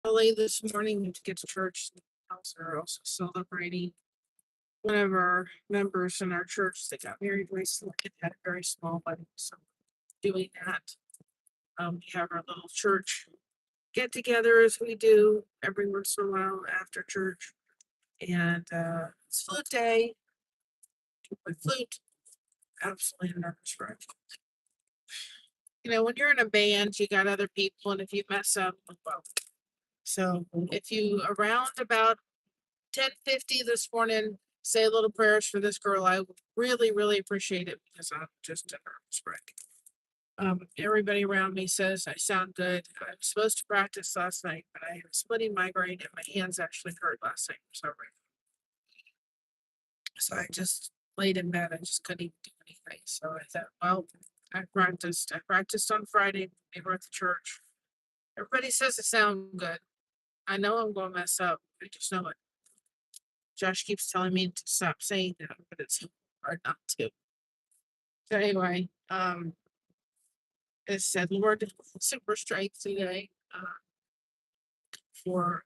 early this morning to get to church. We're also celebrating one of our members in our church that got married recently and had a very small wedding. So doing that. We have our little church get together as we do every once in a while after church. And it's flute day. With flute, absolutely nervous wreck. When you're in a band, you got other people, and if you mess up, well, so if you around about 10:50 this morning, say a little prayers for this girl, I would really, really appreciate it because I'm just a nervous wreck. Everybody around me says I sound good. I was supposed to practice last night, but I had a splitting migraine and my hands actually hurt last night for some reason. So I just laid in bed. I just couldn't even do anything. So I thought, well, I practiced. I practiced on Friday. We were at the church. Everybody says I sound good. I know I'm going to mess up. I just know it. Josh keeps telling me to stop saying that, but it's hard not to. So anyway, it said, Lord, super strength today for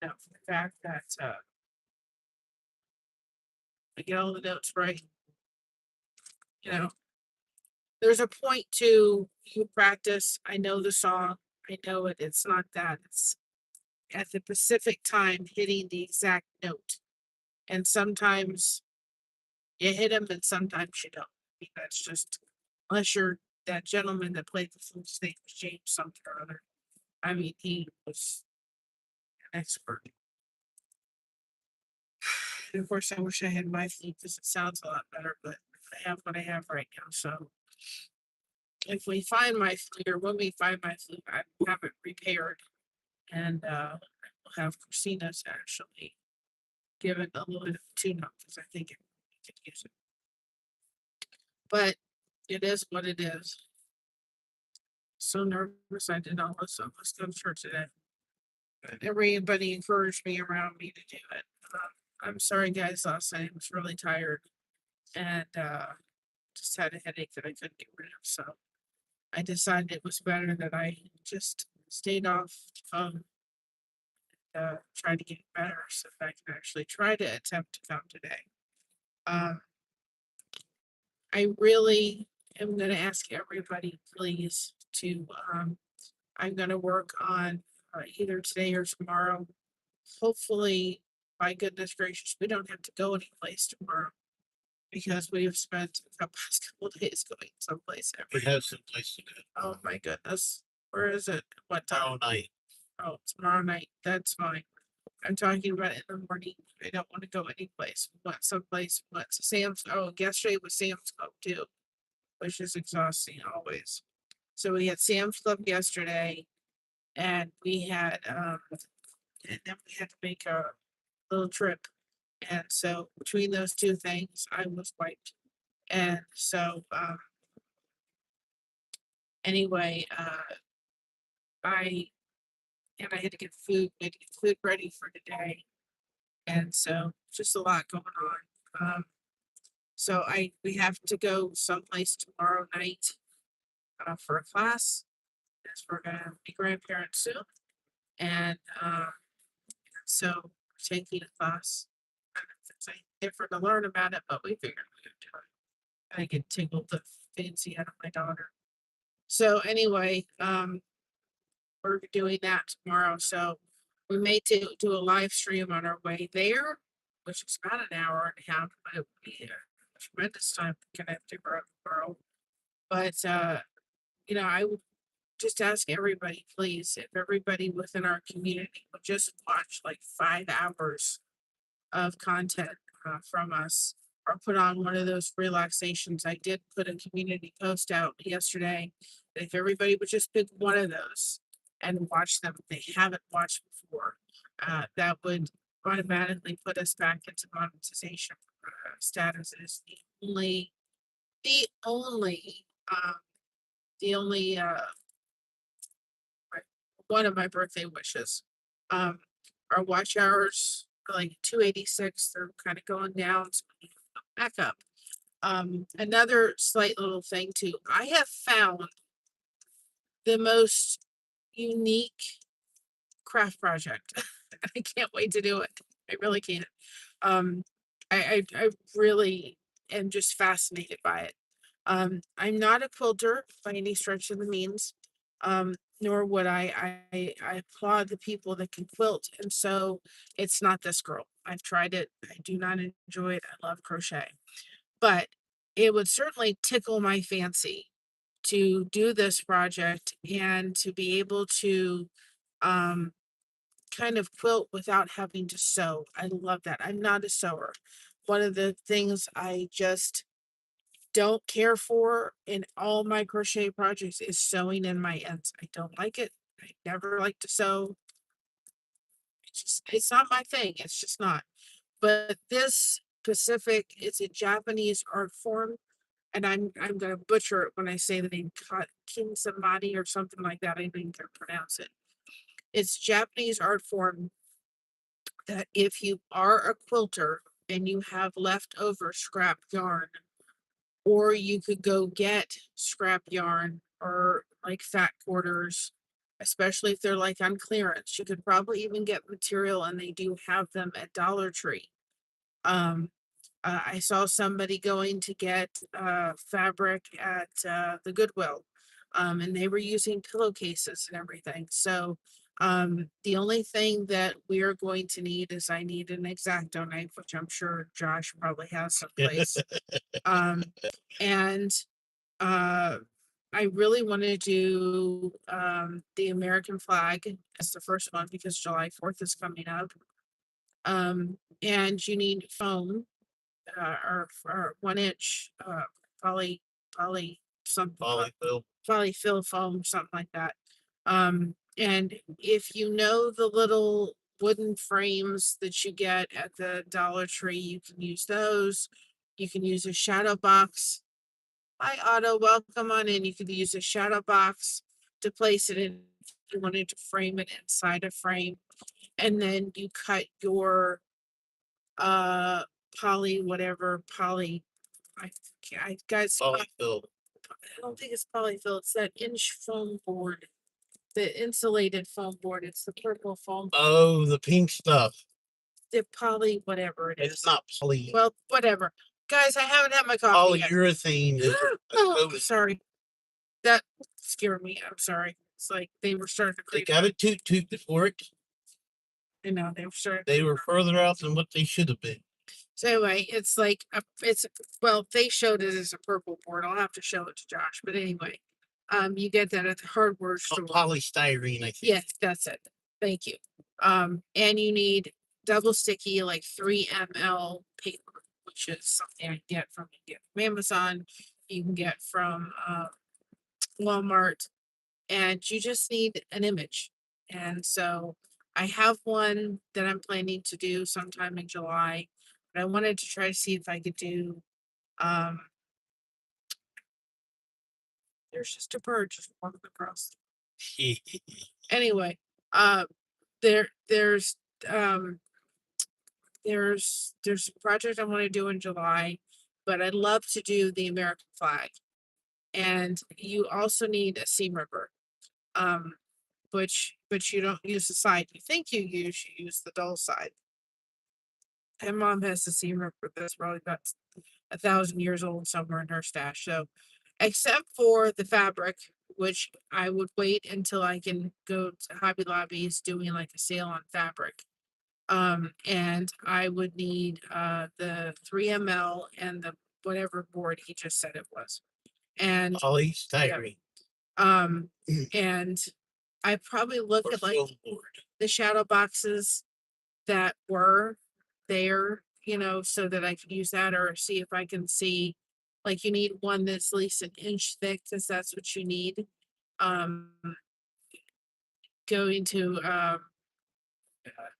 the fact that I get all the notes right. There's a point to you practice. I know the song. I know it. It's not that. It's at the specific time hitting the exact note. And sometimes you hit them and sometimes you don't. I mean, that's just, unless you're that gentleman that played the flute, his name was James something or other. I mean, he was an expert. And of course, I wish I had my flute because it sounds a lot better, but I have what I have right now. So if we find my flute, or when we find my flute, I have it repaired. And we'll have Christina's actually give it a little bit of tune up because I think it could use it. But it is what it is. So nervous I did not listen. Let's go to church today. Everybody encouraged me around me to do it. I'm sorry, guys. Last night I was really tired and just had a headache that I couldn't get rid of. So I decided it was better that I just stayed off try to get better so that I can actually try to attempt to come today. I really am going to ask everybody, please, to I'm going to work on either today or tomorrow. Hopefully, by goodness gracious, we don't have to go anyplace tomorrow because we have spent the past couple of days going someplace. We have some place to go. Oh my goodness. Where is it? What time? Tomorrow night. Oh, tomorrow night. That's fine. I'm talking about it in the morning. I don't want to go anyplace. We went someplace. We went to Sam's. Oh, yesterday was Sam's Club too, which is exhausting always. So we had Sam's Club yesterday, and we had and then we had to make a little trip. And so between those two things, I was wiped. And so anyway, I had to get food, I had to get food ready for today. And so just a lot going on. So we have to go someplace tomorrow night for a class. As we're gonna be grandparents soon. And so we're taking a class. It's different to learn about it, but we figured we would do it. I get tingled the fancy out of my daughter. So anyway, we're doing that tomorrow. So we may do a live stream on our way there, which is about an hour and a half, but it would be a tremendous time to connect to girl. But I would just ask everybody, please, if everybody within our community would just watch like 5 hours of content from us or put on one of those relaxations. I did put a community post out yesterday. If everybody would just pick one of those and watch them, if they haven't watched before, that would automatically put us back into monetization status. It is the only one of my birthday wishes. Our watch hours are like 286. They're kind of going down. So we need to go back up. Another slight little thing too. I have found the most unique craft project. I can't wait to do it. I really can't. I really am just fascinated by it. I'm not a quilter by any stretch of the means. Nor would I applaud the people that can quilt. And so it's not this girl. I've tried it. I do not enjoy it. I love crochet, but it would certainly tickle my fancy to do this project and to be able to um kind of quilt without having to sew. I love that. I'm not a sewer. One of the things I just don't care for in all my crochet projects is sewing in my ends. I don't like it. I never like to sew. It's not my thing. It's just not. But this Pacific, it's a Japanese art form, and I'm gonna butcher it when I say the name Kinsamani or something like that. I didn't can pronounce it. It's Japanese art form that if you are a quilter and you have leftover scrap yarn, or you could go get scrap yarn or like fat quarters, especially if they're like on clearance. You could probably even get material, and they do have them at Dollar Tree. Um, I saw somebody going to get fabric at the Goodwill, and they were using pillowcases and everything. So the only thing that we are going to need is I need an X-Acto knife, which I'm sure Josh probably has someplace. And uh, I really want to do the American flag as the first one because July 4th is coming up. And you need foam or 1 inch poly something polyfill foam, something like that. And if you know the little wooden frames that you get at the Dollar Tree, you can use those. You can use a shadow box. Hi, Otto, welcome on in. You could use a shadow box to place it in if you wanted to frame it inside a frame. And then you cut your poly whatever poly I guys Polyfill. I don't think it's polyfill, it's that inch foam board, the insulated foam board. It's the purple foam, Oh, the pink stuff. the poly whatever it is. It's not poly. Well, whatever. Guys, I haven't had my coffee yet. Polyurethane is Oh, sorry. That scared me. I'm sorry. It's like they were starting to they creep. got a toot for it. You know, they were starting. They were further out than what they should have been. So anyway, it's like well, they showed it as a purple board. I'll have to show it to Josh. But anyway, you get that at the hardware store. Polystyrene, I think. Yes, that's it. Thank you. And you need double sticky, like 3 ml paper, which is something I get from Amazon. You can get from Walmart, and you just need an image. And so I have one that I'm planning to do sometime in July, but I wanted to try to see if I could do there's just a bird just walking across. Anyway, there's a project I want to do in July, but I'd love to do the American flag. And you also need a seam ripper. But you don't use the side you think you use the dull side. And mom has the seam ripper that's probably about 1,000 years old somewhere in her stash. So except for the fabric, which I would wait until I can go to Hobby Lobby's doing like a sale on fabric. And I would need the 3 ml and the whatever board he just said it was. And polystyrene. And I probably look at like the shadow boxes that were there, you know, so that I could use that or see if I can see, like you need one that's at least an inch thick because that's what you need. Going to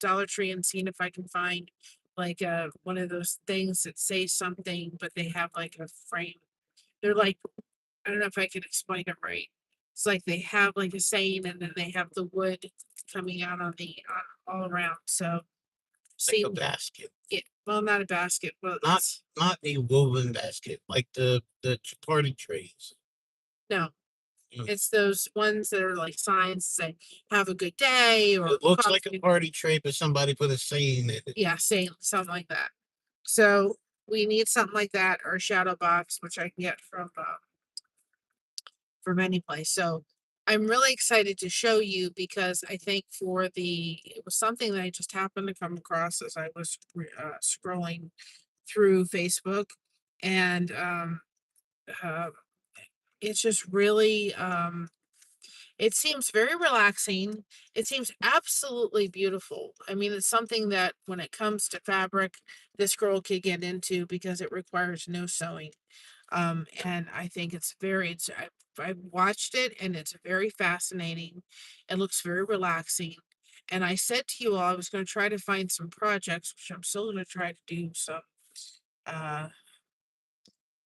Dollar Tree and seeing if I can find like one of those things that say something, but they have like a frame. They're like, I don't know if I can explain it right. It's like they have like a saying, and then they have the wood coming out on the all around. So, like a basket. Yeah, well, not a basket, but not a woven basket like the party trays. No, It's those ones that are like signs say "Have a good day" or It looks like a coffee. party tray, but somebody put a saying in it. Yeah, saying something like that. So we need something like that or a shadow box, which I can get from any place. So I'm really excited to show you because I think it was something that I just happened to come across as I was scrolling through Facebook, and uh, it's just really it seems very relaxing. It seems absolutely beautiful. I mean, it's something that when it comes to fabric, this girl could get into because it requires no sewing. And I think I've watched it and it's very fascinating. It looks very relaxing. And I said to you all, I was going to try to find some projects, which I'm still going to try to do some uh,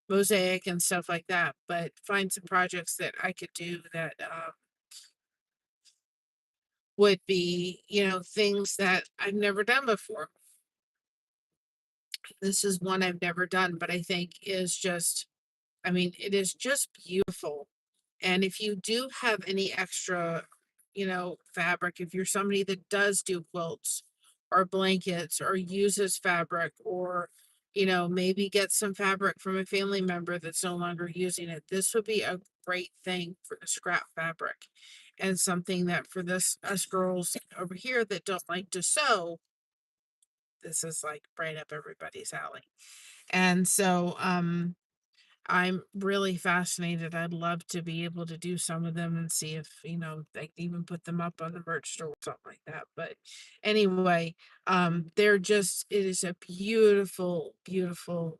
mosaic and stuff like that, but find some projects that I could do that would be, things that I've never done before. This is one I've never done, but I think is just, I mean, it is just beautiful. And if you do have any extra, fabric, if you're somebody that does do quilts or blankets or uses fabric or, maybe get some fabric from a family member that's no longer using it, this would be a great thing for the scrap fabric and something that for us girls over here that don't like to sew, this is like right up everybody's alley. And so, I'm really fascinated. I'd love to be able to do some of them and see if, they can even put them up on the merch store or something like that. But anyway, it is a beautiful, beautiful,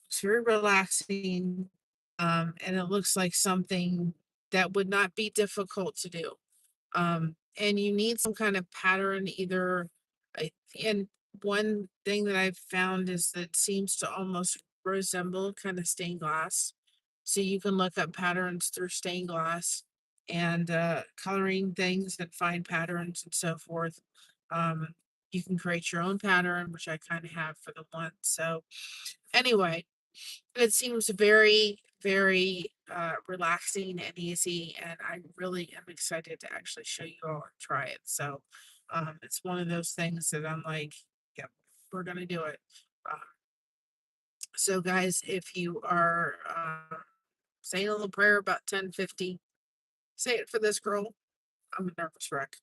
it's very relaxing. And it looks like something that would not be difficult to do. And you need some kind of pattern, either, and one thing that I've found is that it seems to almost resemble kind of stained glass. So you can look up patterns through stained glass and coloring things and find patterns and so forth. Um, you can create your own pattern, which I kind of have for the one. So anyway, it seems very, very relaxing and easy, and I really am excited to actually show you all and try it. So it's one of those things that I'm like, yep, we're gonna do it. Um, so guys, if you are saying a little prayer about 10:50, say it for this girl. I'm a nervous wreck.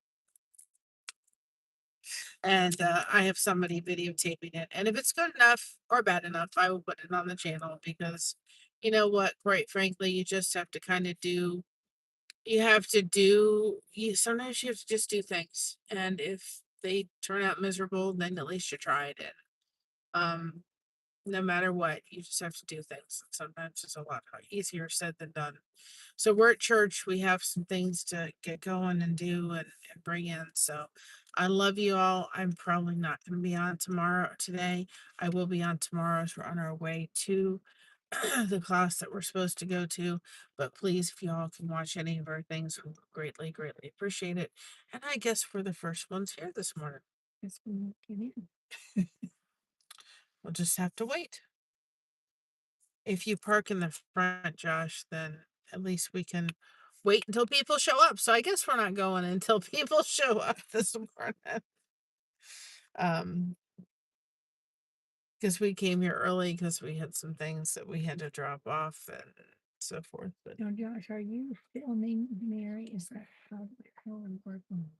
And I have somebody videotaping it. And if it's good enough or bad enough, I will put it on the channel because you know what, quite frankly, you just have to kind of sometimes you have to just do things. And if they turn out miserable, then at least you tried it. Um, no matter what, you just have to do things. Sometimes it's a lot easier said than done. So we're at church. We have some things to get going and do and bring in. So I love you all. I'm probably not going to be on today. I will be on tomorrow as we're on our way to the class that we're supposed to go to. But please, if you all can watch any of our things, we greatly, greatly appreciate it. And I guess we're the first ones here this morning. Yes, we get in. We'll just have to wait. If you park in the front, Josh, then at least we can wait until people show up. So I guess we're not going until people show up this morning. Because we came here early because we had some things that we had to drop off and so forth. But Now, Josh, are you filming Mary? Is that how we're working?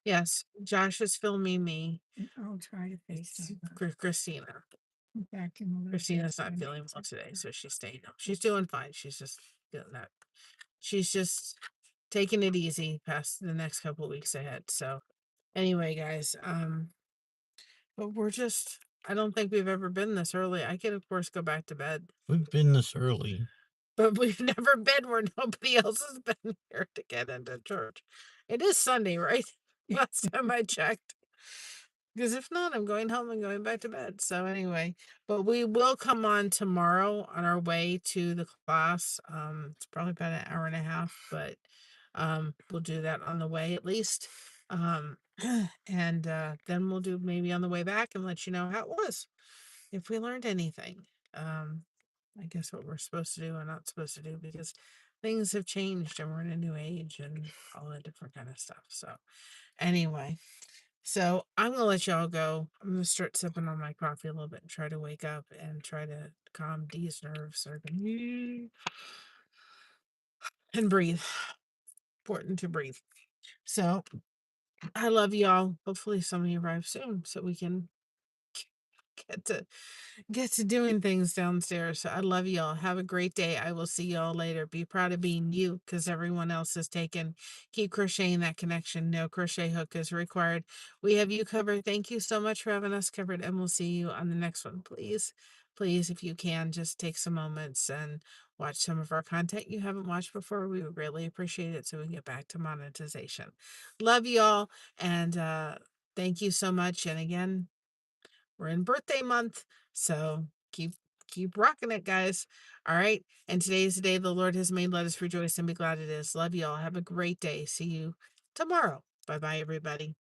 yes, Josh is filming me. And I'll try to FaceTime her. Christina. Back in the little Christina's not FaceTime feeling well message. today, so she's staying home. She's doing fine. She's just feeling that. She's just taking it easy past the next couple weeks ahead. So anyway, guys, but I don't think we've ever been this early. I can of course go back to bed, We've been this early. but we've never been where nobody else has been here to get into church. It is Sunday, right? Last time I checked. Because if not, I'm going home and going back to bed. So anyway, but we will come on tomorrow on our way to the class. It's probably about an hour and a half, but we'll do that on the way at least. And then we'll do maybe on the way back and let you know how it was. If we learned anything. I guess what we're supposed to do and not supposed to do because things have changed and we're in a new age and all that different kind of stuff. So anyway, so I'm gonna let y'all go. I'm gonna start sipping on my coffee a little bit and try to wake up and try to calm Dee's nerves so I can and breathe. Important to breathe. So I love y'all. Hopefully somebody arrives soon so we can get to doing things downstairs. So I love y'all. Have a great day. I will see y'all later. Be proud of being you because everyone else is taken. Keep crocheting that connection. No crochet hook is required. We have you covered. Thank you so much for having us covered, and we'll see you on the next one. Please, please, if you can, just take some moments and watch some of our content you haven't watched before. We would really appreciate it so we can get back to monetization. Love y'all, and thank you so much. And again, we're in birthday month, so keep rocking it, guys. All right. And today is the day the Lord has made. Let us rejoice and be glad it is. Love y'all. Have a great day. See you tomorrow. Bye bye, everybody.